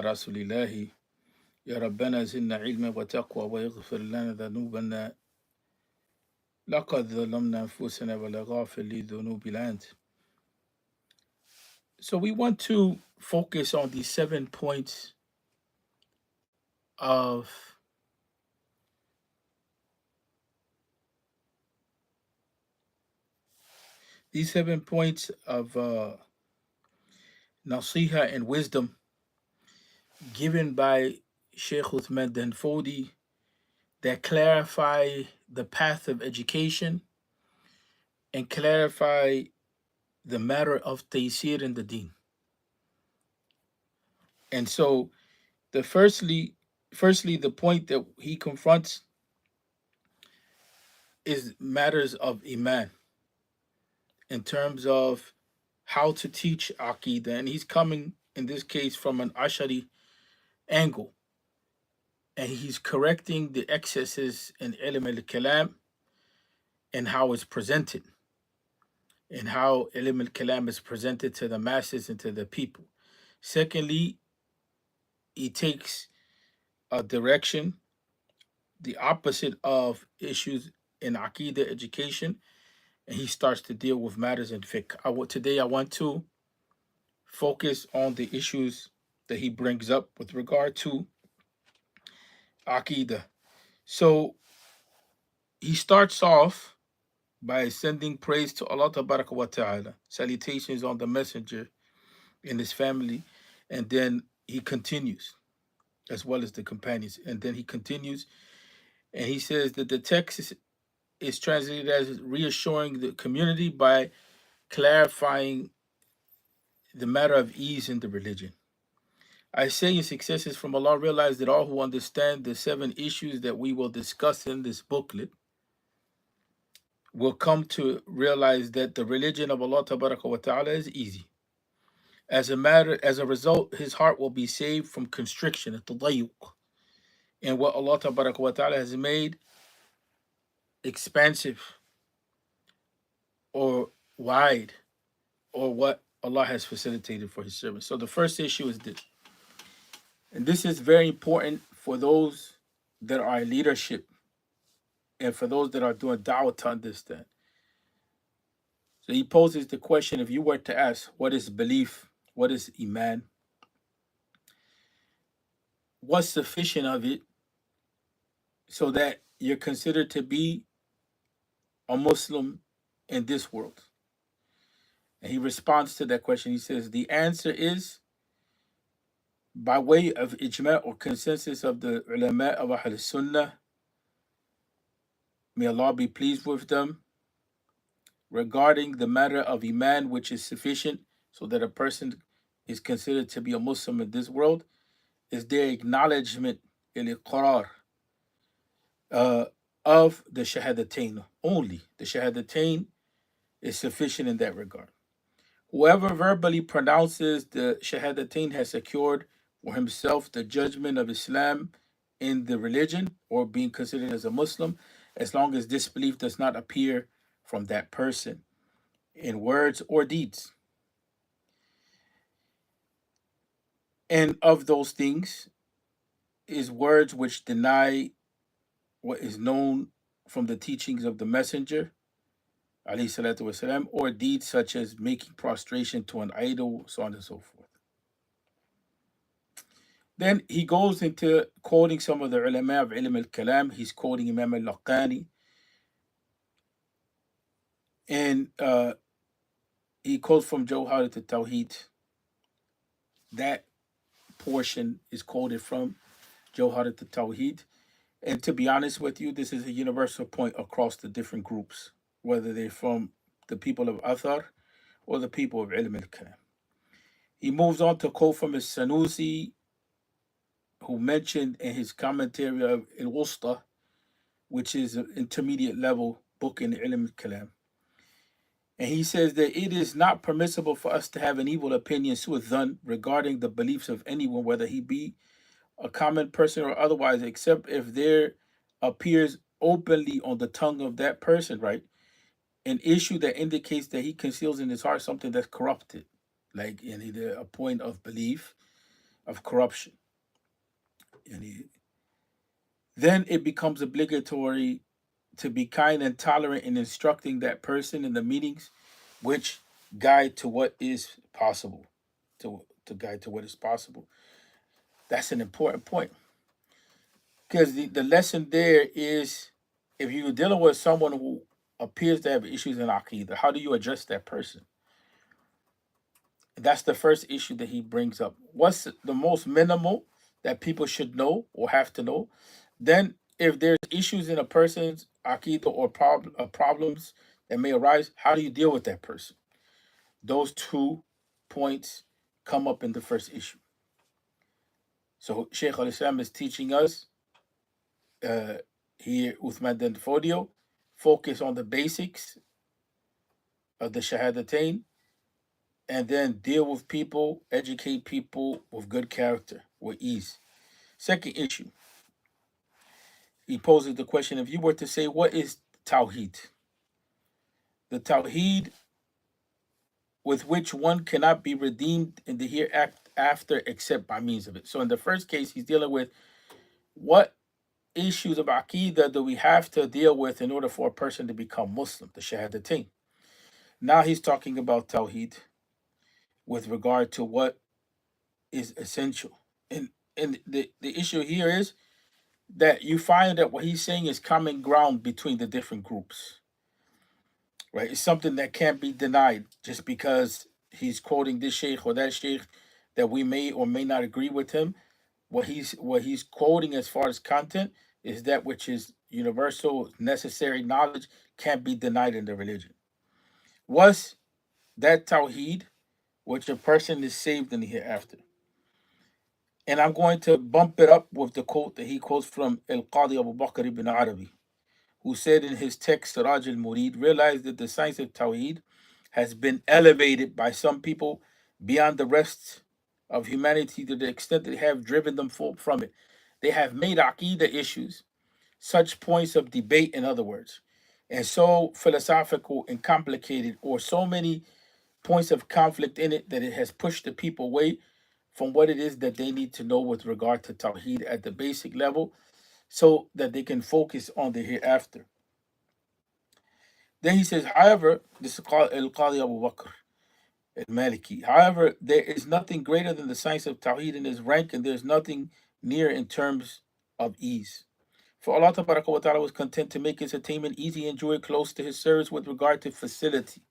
رسول الله يا ربنا زدنا علما وتقوى ويغفر لنا ذنوبنا لقد ظلمنا أنفسنا ولا غافل لذنوبنا أنت. So we want to focus on these 7 points of Nasiha and wisdom given by Sheikh Uthman Danfodi that clarify the path of education and clarify the matter of taysir in the deen. And so the firstly the point that he confronts is matters of iman in terms of how to teach Aqida. And he's coming in this case from an Ashari angle. And he's correcting the excesses in ilm al-kalam and how it's presented, and how ilm al-kalam is presented to the masses and to the people. Secondly, he takes a direction, the opposite of issues in Aqida education, and he starts to deal with matters in fiqh. Today I want to focus on the issues that he brings up with regard to Aqida. So he starts off by sending praise to Allah Tabaraka wa Ta'ala, salutations on the messenger and his family, and then he continues, as well as the companions. And then he continues and he says that the text is translated as reassuring the community by clarifying the matter of ease in the religion. I say in successes from Allah, realize that all who understand the 7 issues that we will discuss in this booklet will come to realize that the religion of Allah Tabaraka wa Ta'ala is easy. As a result, his heart will be saved from constriction, at-tadayyuq, and what Allah Tabaraka wa Ta'ala has made expansive or wide, or what Allah has facilitated for his servants. So the first issue is this. And this is very important for those that are in leadership and for those that are doing da'wah to understand. So he poses the question, if you were to ask, what is belief? What is iman? What's sufficient of it so that you're considered to be a Muslim in this world? And he responds to that question. He says, the answer is, by way of ijma' or consensus of the ulama of Ahl Sunnah, may Allah be pleased with them, regarding the matter of iman, which is sufficient so that a person is considered to be a Muslim in this world, is their acknowledgement, al-iqrar, of the shahadatain only. The shahadatain is sufficient in that regard. Whoever verbally pronounces the shahadatain has secured for himself the judgment of Islam in the religion, or being considered as a Muslim, as long as disbelief does not appear from that person in words or deeds. And of those things is words which deny what is known from the teachings of the Messenger, alayhi salatu wasalam, or deeds such as making prostration to an idol, so on and so forth. Then he goes into quoting some of the ulama of ilm al-kalam. He's quoting Imam al-Laqani. And he quotes from Jawharat al-Tawheed. That portion is quoted from Jawharat al-Tawheed. And to be honest with you, this is a universal point across the different groups, whether they're from the people of Athar or the people of Ilm al-Kalam. He moves on to quote from his Sanusi, who mentioned in his commentary of Al-Wusta, which is an intermediate level book in Ilm al-Kalam. And he says that it is not permissible for us to have an evil opinion, su'adhan, regarding the beliefs of anyone, whether he be a common person or otherwise, except if there appears openly on the tongue of that person, right, an issue that indicates that he conceals in his heart something that's corrupted, like in either a point of belief, of corruption. And then it becomes obligatory to be kind and tolerant in instructing that person in the meetings, which guide to what is possible, to guide to what is possible. That's an important point because the lesson there is if you're dealing with someone who appears to have issues in Aqida, how do you address that person? That's the first issue that he brings up. What's the most minimal that people should know or have to know? Then, if there's issues in a person's Aqida or problems that may arise, how do you deal with that person? Those two points come up in the first issue. So, Sheikh al Islam is teaching us uh, here, Uthman Den Fodio, focus on the basics of the Shahadatain and then deal with people, educate people with good character, with ease. Second issue, he poses the question if you were to say, what is Tawheed? The Tawheed with which one cannot be redeemed in the hereafter except by means of it. So in the first case, he's dealing with what issues of Aqeedah do we have to deal with in order for a person to become Muslim, the Shahadatain. Now he's talking about Tawheed with regard to what is essential. And the issue here is that you find that what he's saying is common ground between the different groups, right? It's something that can't be denied just because he's quoting this sheikh or that sheikh that we may or may not agree with him. What he's quoting as far as content is that which is universal, necessary knowledge can't be denied in the religion. Was that tawheed, which a person is saved in the hereafter? And I'm going to bump it up with the quote that he quotes from Al Qadi Abu Bakr ibn Arabi, who said in his text, Siraj al Murid, realized that the science of Tawheed has been elevated by some people beyond the rest of humanity to the extent that they have driven them from it. They have made Aqidah issues such points of debate, in other words, and so philosophical and complicated, or so many points of conflict in it that it has pushed the people away from what it is that they need to know with regard to Tawheed at the basic level so that they can focus on the hereafter. Then he says, however, this is called Al Qadi Abu Bakr al Maliki. However, there is nothing greater than the science of Tawheed in its rank, and there's nothing near in terms of ease. For Allah Ta'ala was content to make his attainment easy and drew it close to his service with regard to facility,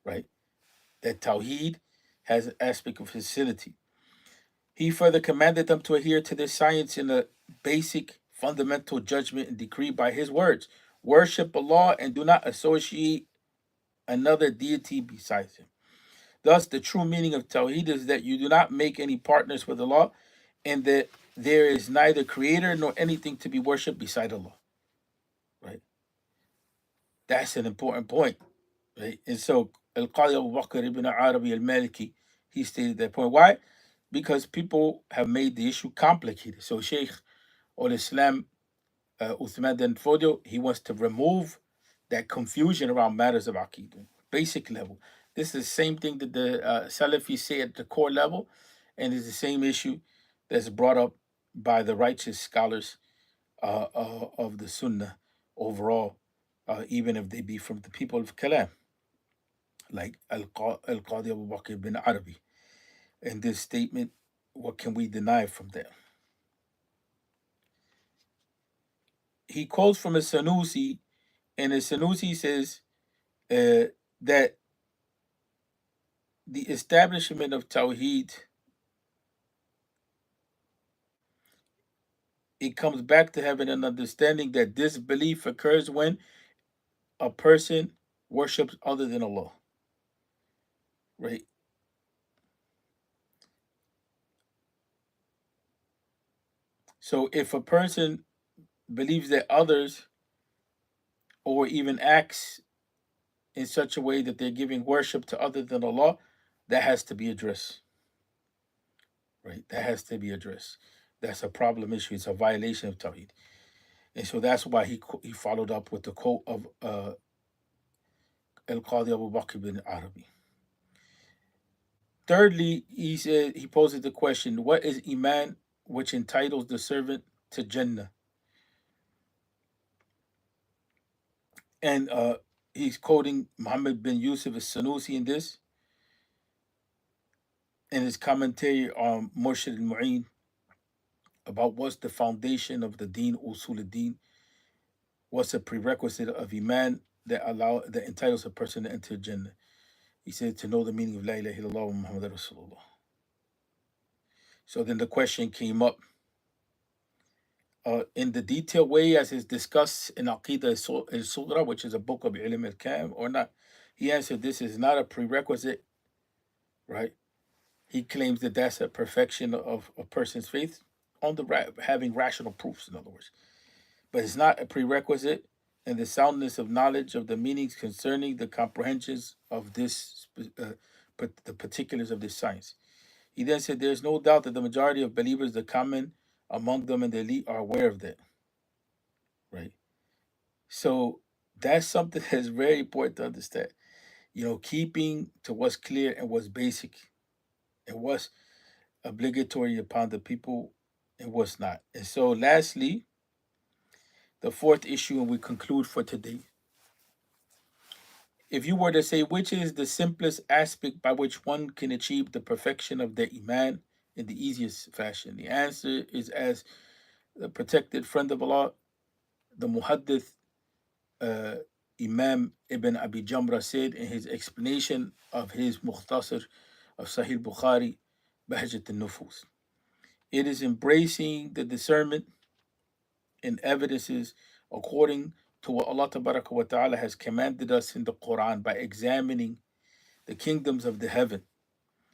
right? That Tawheed has an aspect of facility. He further commanded them to adhere to this science in a basic fundamental judgment and decree by his words. Worship Allah and do not associate another deity besides him. Thus, the true meaning of Tawheed is that you do not make any partners with Allah and that there is neither creator nor anything to be worshipped beside Allah. Right? That's an important point. Right? And so Al Qadi Abu Bakr ibn Arabi al Maliki, he stated that point. Why? Because people have made the issue complicated. So Sheikh al Islam Uthman Dan Fodio, he wants to remove that confusion around matters of Aqidah, basic level. This is the same thing that the Salafis say at the core level, and it's the same issue that's brought up by the righteous scholars of the Sunnah overall, even if they be from the people of Kalam, like Al-Qadi Abu Bakr bin Arabi. In this statement, what can we deny from that? He quotes from a Sanusi, and the Sanusi says that the establishment of Tawheed, it comes back to having an understanding that this belief occurs when a person worships other than Allah. Right? So if a person believes that others or even acts in such a way that they're giving worship to other than Allah, that has to be addressed. Right? That has to be addressed. That's a problem issue. It's a violation of Tawheed. And so that's why he followed up with the quote of Al Qadi Abu Bakr bin Arabi. Thirdly, he said he poses the question, what is Iman which entitles the servant to Jannah? And he's quoting Muhammad bin Yusuf al-Sanusi in this, in his commentary on Murshid al-Mu'in, about what's the foundation of the deen, usul al-din, what's a prerequisite of Iman that entitles a person to enter Jannah. He said to know the meaning of La ilaha illallah wa Muhammad Rasulullah. So then the question came up in the detailed way as is discussed in Aqida al-Sughra, which is a book of Ilm al-Kam, or not. He answered, this is not a prerequisite, right? He claims that that's a perfection of a person's faith on the having rational proofs, in other words. But it's not a prerequisite in the soundness of knowledge of the meanings concerning the comprehensions of the particulars of this science. He then said, there is no doubt that the majority of believers, the common among them and the elite, are aware of that, right? So that's something that's very important to understand. Keeping to what's clear and what's basic and what's obligatory upon the people and what's not. And so, lastly, the fourth issue, and we conclude for today. If you were to say which is the simplest aspect by which one can achieve the perfection of their Iman in the easiest fashion, the answer is as the protected friend of Allah, the Muhaddith uh, Imam Ibn Abi Jamra said in his explanation of his Mukhtasar of Sahih Bukhari, Bahjat al-Nufus. It is embracing the discernment and evidences according to what Allah wa Ta'ala has commanded us in the Quran by examining the kingdoms of the heaven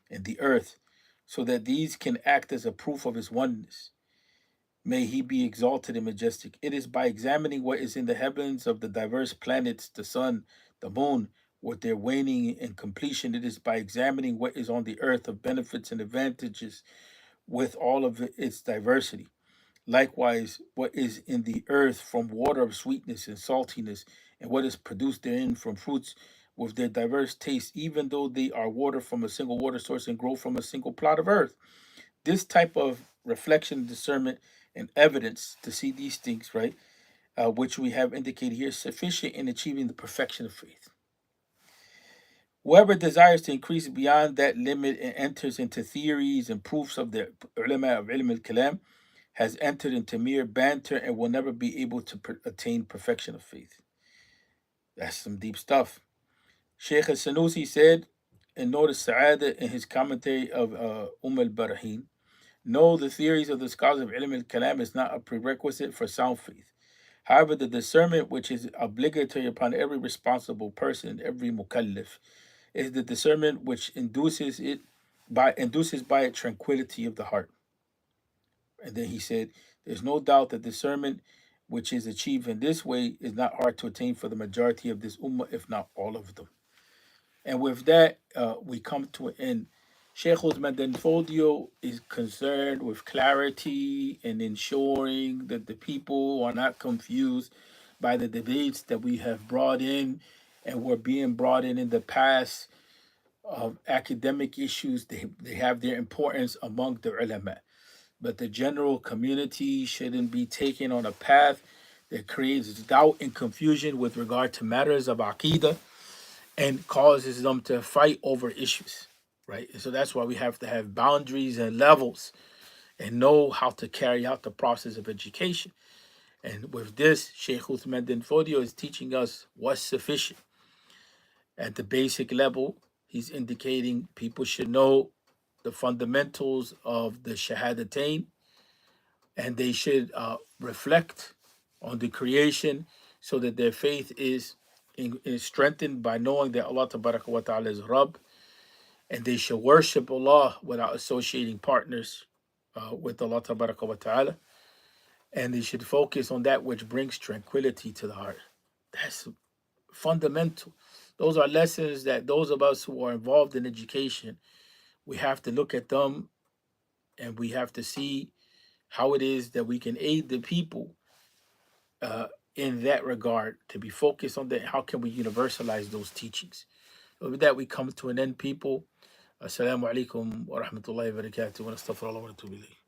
and the earth so that these can act as a proof of His oneness. May He be exalted and majestic. It is by examining what is in the heavens of the diverse planets, the sun, the moon, with their waning and completion. It is by examining what is on the earth of benefits and advantages with all of its diversity. Likewise, what is in the earth from water of sweetness and saltiness, and what is produced therein from fruits with their diverse tastes, even though they are water from a single water source and grow from a single plot of earth. This type of reflection, discernment, and evidence to see these things, right, which we have indicated here, is sufficient in achieving the perfection of faith. Whoever desires to increase beyond that limit and enters into theories and proofs of the ulama of ilm al-kalam has entered into mere banter and will never be able to attain perfection of faith. That's some deep stuff. Sheikh al-Sanusi said in Nur al-Sa'ada in his commentary of al-Barahin, no, the theories of the scholars of ilm al-kalam is not a prerequisite for sound faith. However, the discernment which is obligatory upon every responsible person, every mukallaf, is the discernment which induces by it tranquility of the heart. And then he said, there's no doubt that discernment which is achieved in this way is not hard to attain for the majority of this ummah, if not all of them. And with that, we come to an end. Sheikh Madan Fodio is concerned with clarity and ensuring that the people are not confused by the debates that we have brought in and were being brought in the past of academic issues. They have their importance among the ulama. But the general community shouldn't be taken on a path that creates doubt and confusion with regard to matters of Aqida and causes them to fight over issues, right? And so that's why we have to have boundaries and levels and know how to carry out the process of education. And with this, Sheikh Uthman bin Fodio is teaching us what's sufficient. At the basic level, he's indicating people should know the fundamentals of the Shahadatain, and they should reflect on the creation so that their faith is strengthened by knowing that Allah wa Ta'ala is Rabb, and they should worship Allah without associating partners with Allah wa Ta'ala, and they should focus on that which brings tranquility to the heart. That's fundamental. Those are lessons that those of us who are involved in education, we have to look at them and we have to see how it is that we can aid the people in that regard, to be focused on that. How can we universalize those teachings? So with that, we come to an end, people. Assalamu alaikum wa rahmatullahi wa barakatuh wa nastaghfirullah wa natubu ilayh.